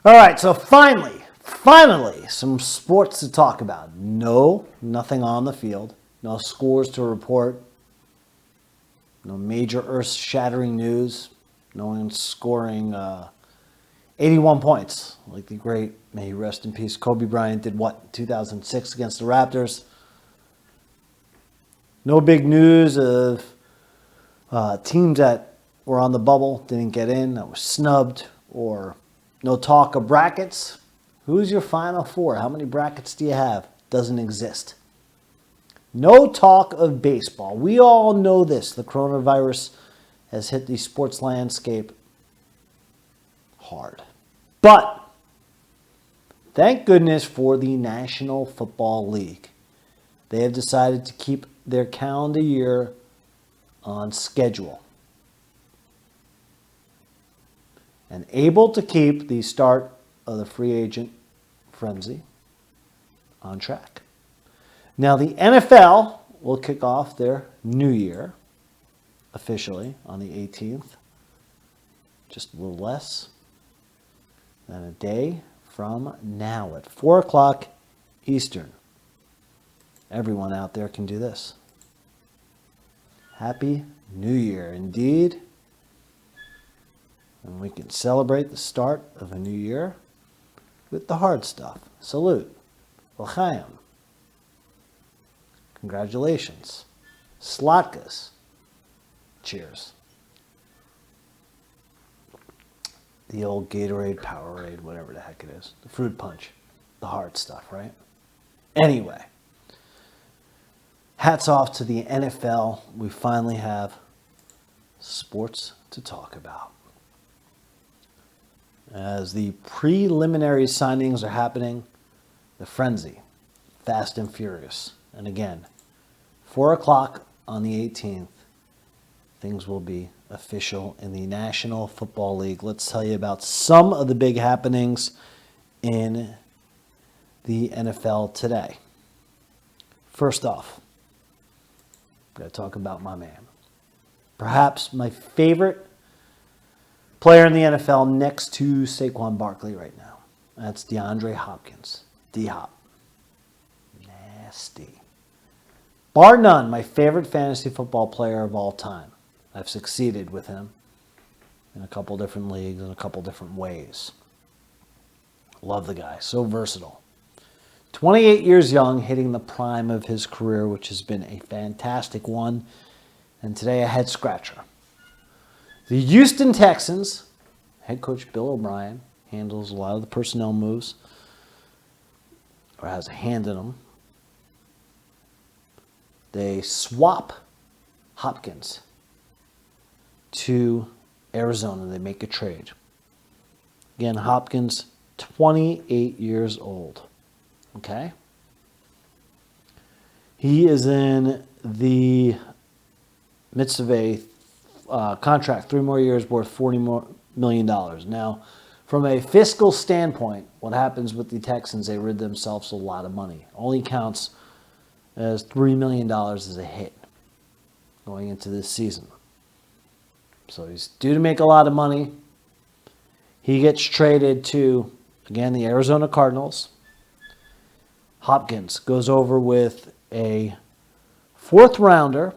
All right, so finally, some sports to talk about. No, nothing on the field. No scores to report. No major earth-shattering news. No one scoring 81 points. Like the great, may he rest in peace, Kobe Bryant did what, in 2006 against the Raptors. No big news of teams that were on the bubble, didn't get in, that were snubbed, or no talk of brackets. Who's your Final Four? How many brackets do you have? Doesn't exist. No talk of baseball. We all know this. The coronavirus has hit the sports landscape hard. But thank goodness for the National Football League. They have decided to keep their calendar year on schedule and able to keep the start of the free agent frenzy on track. Now, the NFL will kick off their new year officially on the 18th, just a little less than a day from now at 4 o'clock Eastern. Everyone out there can do this. Happy New Year, indeed. And we can celebrate the start of a new year with the hard stuff. Salute. L'chaim. Congratulations. Slatkes. Cheers. The old Gatorade, Powerade, whatever the heck it is. The fruit punch. The hard stuff, right? Anyway. Hats off to the NFL. We finally have sports to talk about. As the preliminary signings are happening, the frenzy, fast and furious. And again, 4 o'clock on the 18th, things will be official in the National Football League. Let's tell you about some of the big happenings in the NFL today. First off, I'm going to talk about my man. Perhaps my favorite player in the NFL next to Saquon Barkley right now. That's DeAndre Hopkins. D-Hop. Nasty. Bar none, my favorite fantasy football player of all time. I've succeeded with him in a couple different leagues in a couple different ways. Love the guy. So versatile. 28 years young, hitting the prime of his career, which has been a fantastic one. And today a head scratcher. The Houston Texans, head coach Bill O'Brien, handles a lot of the personnel moves, or has a hand in them. They swap Hopkins to Arizona. They make a trade. Again, Hopkins, 28 years old. Okay? He is in the midst of a contract, 3 more years worth $40 million. Now, from a fiscal standpoint, what happens with the Texans, they rid themselves of a lot of money. Only counts as $3 million as a hit going into this season. So he's due to make a lot of money. He gets traded to, again, the Arizona Cardinals. Hopkins goes over with a 4th rounder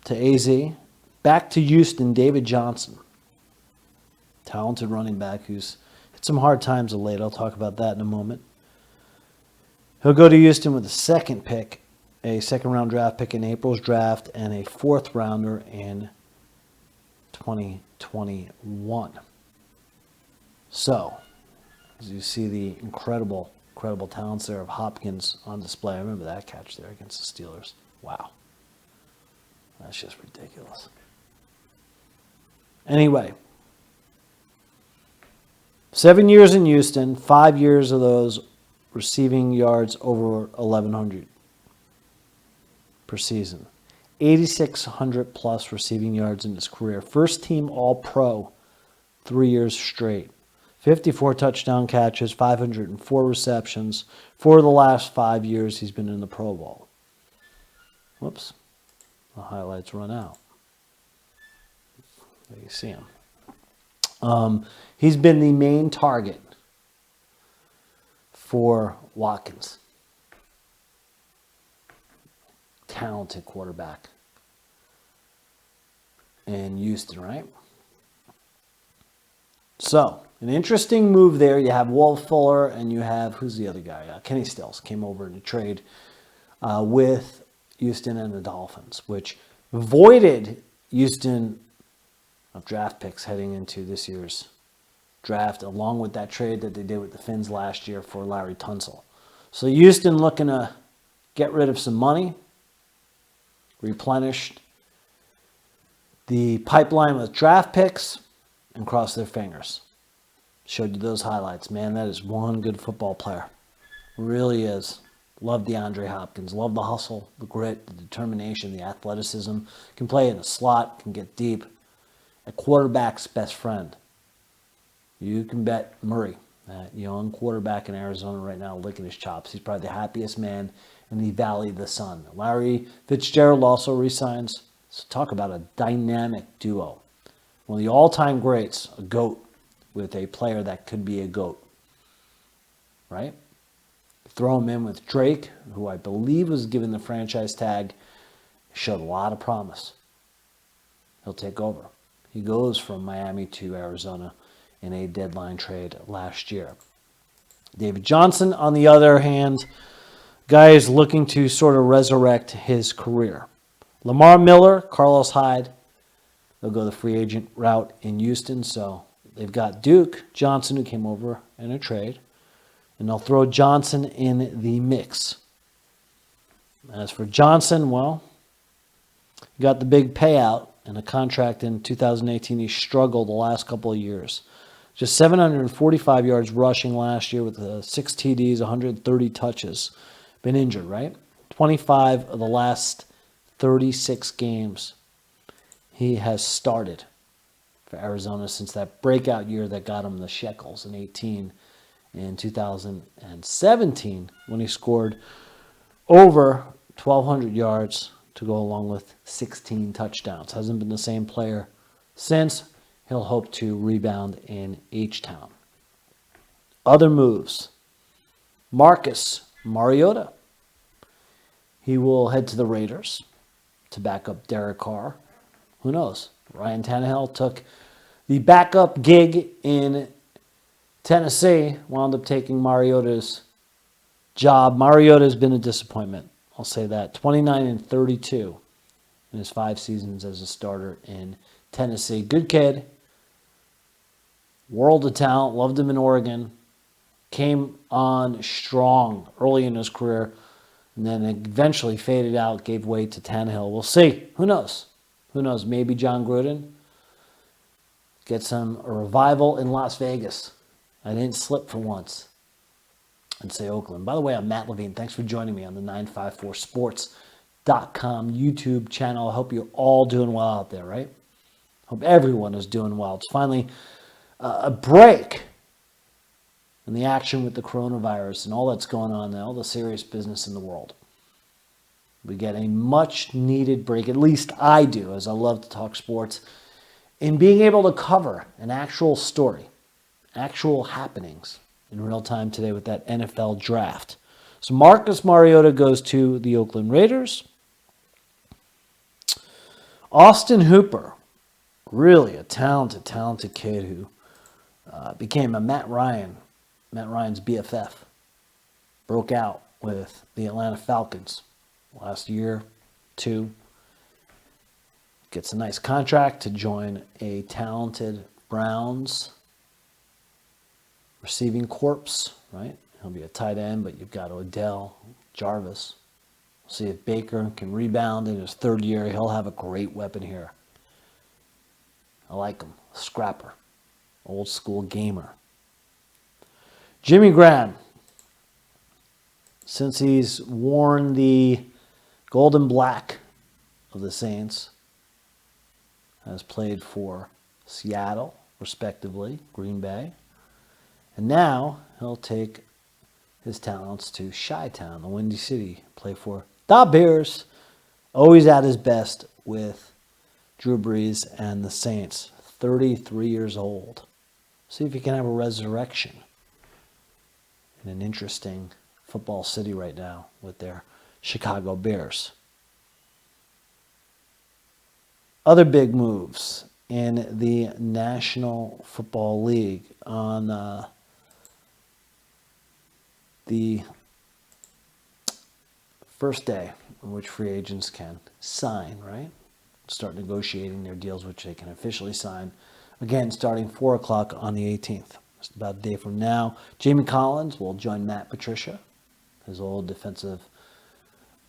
to AZ. Back to Houston, David Johnson. Talented running back who's hit some hard times of late. I'll talk about that in a moment. He'll go to Houston with a 2nd pick, a 2nd-round draft pick in April's draft, and a 4th rounder in 2021. So, as you see the incredible talents there of Hopkins on display. I remember that catch there against the Steelers. Wow. That's just ridiculous. Anyway, 7 years in Houston, 5 years of those receiving yards over 1,100 per season. 8,600 plus receiving yards in his career. First team All-Pro 3 years straight. 54 touchdown catches, 504 receptions. For the last 5 years, he's been in the Pro Bowl. Whoops. The highlights run out. There you see him. He's been the main target for Watkins. Talented quarterback in Houston, right? So, an interesting move there. You have Walt Fuller and you have, who's the other guy? Kenny Stills came over in a trade with Houston and the Dolphins, which voided Houston of draft picks heading into this year's draft, along with that trade that they did with the Finns last year for Larry Tunsil. So Houston looking to get rid of some money, replenished the pipeline with draft picks, and cross their fingers. Showed you those highlights. Man, that is one good football player. Really is. Love DeAndre Hopkins. Love the hustle, the grit, the determination, the athleticism. Can play in a slot, can get deep. A quarterback's best friend. You can bet Murray, that young quarterback in Arizona right now, licking his chops. He's probably the happiest man in the Valley of the Sun. Larry Fitzgerald also resigns. So talk about a dynamic duo. One of the all-time greats, a GOAT, with a player that could be a GOAT. Right? Throw him in with Drake, who I believe was given the franchise tag. Showed a lot of promise. He'll take over. He goes from Miami to Arizona in a deadline trade last year. David Johnson, on the other hand, guy is looking to sort of resurrect his career. Lamar Miller, Carlos Hyde, they'll go the free agent route in Houston. So they've got Duke Johnson, who came over in a trade, and they'll throw Johnson in the mix. As for Johnson, well, he got the big payout and a contract in 2018. He struggled the last couple of years. Just 745 yards rushing last year with 6 TDs, 130 touches. Been injured, right? 25 of the last 36 games he has started for Arizona since that breakout year that got him the shekels in 18 in 2017 when he scored over 1,200 yards to go along with 16 touchdowns. Hasn't been the same player since. He'll hope to rebound in H-Town. Other moves. Marcus Mariota. He will head to the Raiders to back up Derek Carr. Who knows? Ryan Tannehill took the backup gig in Tennessee, wound up taking Mariota's job. Mariota's been a disappointment. I'll say that. 29-32 in his 5 seasons as a starter in Tennessee. Good kid. World of talent. Loved him in Oregon. Came on strong early in his career and then eventually faded out, gave way to Tannehill. We'll see. Who knows? Who knows? Maybe John Gruden gets a revival in Las Vegas. I didn't slip for once and say Oakland. By the way, I'm Matt Levine. Thanks for joining me on the 954sports.com YouTube channel. I hope you're all doing well out there, right? Hope everyone is doing well. It's finally a break in the action with the coronavirus and all that's going on there, all the serious business in the world. We get a much needed break, at least I do, as I love to talk sports, in being able to cover an actual story, actual happenings in real time today with that NFL draft. So Marcus Mariota goes to the Oakland Raiders. Austin Hooper, really a talented kid who became a Matt Ryan's BFF. Broke out with the Atlanta Falcons last year, 2. Gets a nice contract to join a talented Browns receiving corps, right? He'll be a tight end, but you've got Odell, Jarvis. We'll see if Baker can rebound in his 3rd year. He'll have a great weapon here. I like him. Scrapper. Old school gamer. Jimmy Graham. Since he's worn the gold and black of the Saints, has played for Seattle, respectively, Green Bay. And now he'll take his talents to Chi-Town, the Windy City, play for the Bears. Always at his best with Drew Brees and the Saints. 33 years old. See if you can have a resurrection in an interesting football city right now with their Chicago Bears. Other big moves in the National Football League on the first day in which free agents can sign, right? Start negotiating their deals, which they can officially sign. Again, starting 4 o'clock on the 18th. Just about a day from now. Jamie Collins will join Matt Patricia, his old defensive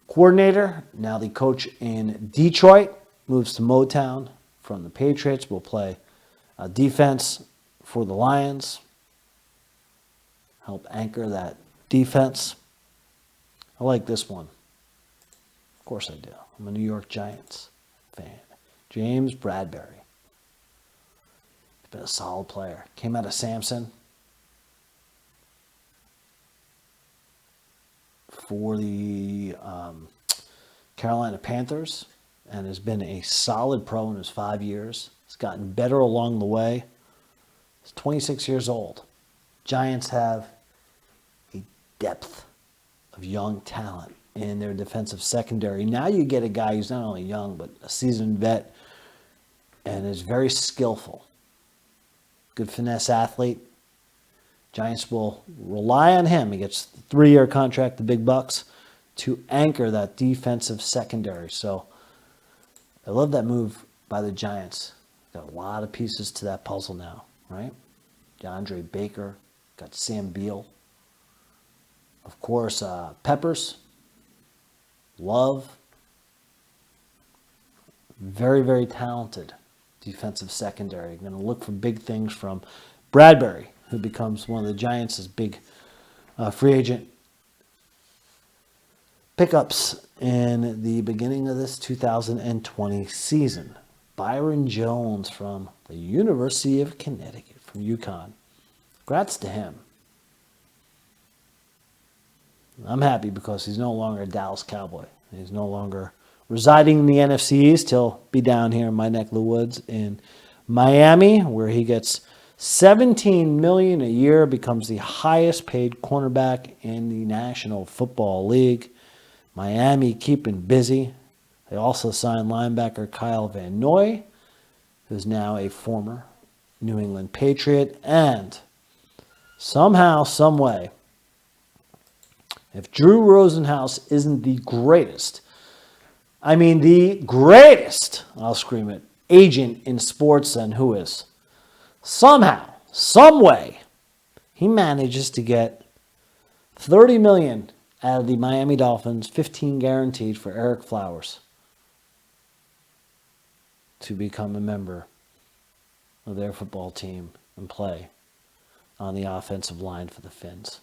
coordinator, now the coach in Detroit, moves to Motown from the Patriots, will play defense for the Lions, help anchor that defense. I like this one. Of course I do. I'm a New York Giants fan. James Bradbury. He's been a solid player. Came out of Samson for the Carolina Panthers and has been a solid pro in his 5 years. He's gotten better along the way. He's 26 years old. Giants have a depth of young talent in their defensive secondary. Now you get a guy who's not only young, but a seasoned vet and is very skillful. Good finesse athlete. Giants will rely on him. He gets a 3-year contract, the big bucks, to anchor that defensive secondary. So I love that move by the Giants. Got a lot of pieces to that puzzle now, right? DeAndre Baker, got Sam Beal. Of course, Peppers, Love. Very, very talented defensive secondary. Going to look for big things from Bradbury, who becomes one of the Giants' big free agent pickups in the beginning of this 2020 season. Byron Jones from the University of Connecticut, from UConn. Congrats to him. I'm happy because he's no longer a Dallas Cowboy. He's no longer residing in the NFC East. He'll be down here in my neck of the woods in Miami, where he gets $17 million a year, becomes the highest paid cornerback in the National Football League. Miami keeping busy. They also signed linebacker Kyle Van Noy, who's now a former New England Patriot. And somehow, some way, if Drew Rosenhaus isn't the greatest, I mean the greatest, I'll scream it, agent in sports, then who is? Somehow, some way, he manages to get $30 million out of the Miami Dolphins, 15 guaranteed for Eric Flowers to become a member of their football team and play on the offensive line for the Finns.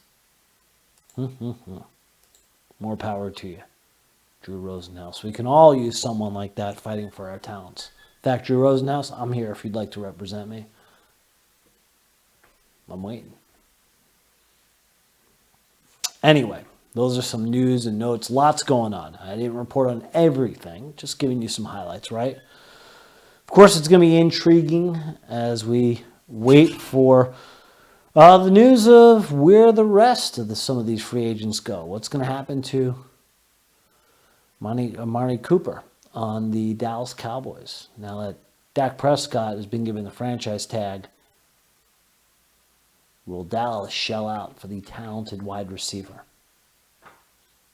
More power to you, Drew Rosenhaus. We can all use someone like that fighting for our talents. In fact, Drew Rosenhaus, I'm here if you'd like to represent me. I'm waiting. Anyway, those are some news and notes. Lots going on. I didn't report on everything, just giving you some highlights, right? Of course, it's going to be intriguing as we wait for the news of where the rest of some of these free agents go. What's going to happen to Amari Cooper on the Dallas Cowboys now that Dak Prescott has been given the franchise tag? Will Dallas shell out for the talented wide receiver?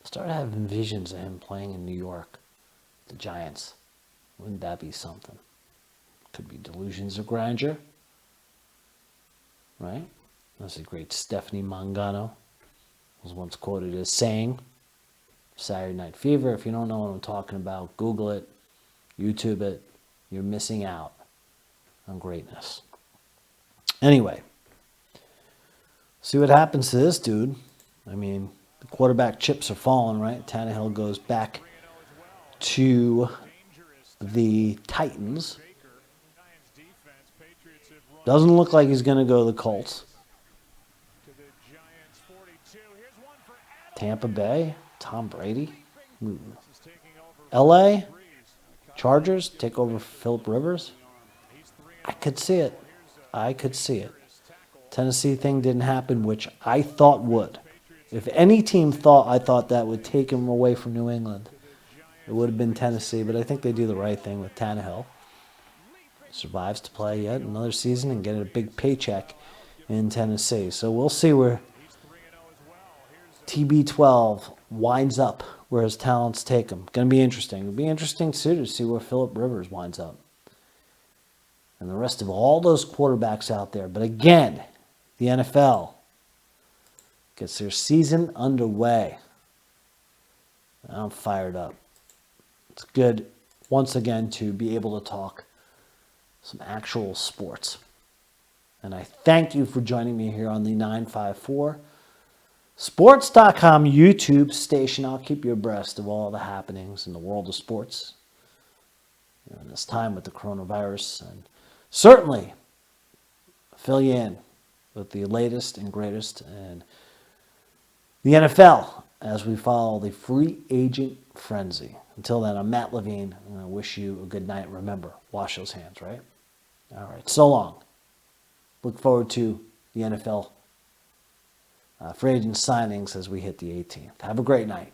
Start having visions of him playing in New York, the Giants. Wouldn't that be something? Could be delusions of grandeur, right? That's a great Stephanie Mangano was once quoted as saying, Saturday Night Fever. If you don't know what I'm talking about, Google it, YouTube it. You're missing out on greatness. Anyway, see what happens to this dude. I mean, the quarterback chips are falling, right? Tannehill goes back to the Titans. Doesn't look like he's going to go to the Colts. Tampa Bay, Tom Brady. LA, Chargers take over Phillip Rivers. I could see it. Tennessee thing didn't happen, which I thought would. If any team thought I thought that would take him away from New England, it would have been Tennessee. But I think they do the right thing with Tannehill. Survives to play yet another season and get a big paycheck in Tennessee. So we'll see where TB12 winds up, where his talents take him. Going to be interesting. It'll be interesting, too, to see where Phillip Rivers winds up. And the rest of all those quarterbacks out there. But again, the NFL gets their season underway. I'm fired up. It's good, once again, to be able to talk some actual sports. And I thank you for joining me here on the 954 Sports.com YouTube station. I'll keep you abreast of all the happenings in the world of sports in this time with the coronavirus, and certainly fill you in with the latest and greatest in the NFL as we follow the free agent frenzy. Until then, I'm Matt Levine, and I wish you a good night. Remember, wash those hands, right? All right, so long. Look forward to the NFL free agent signings as we hit the 18th. Have a great night.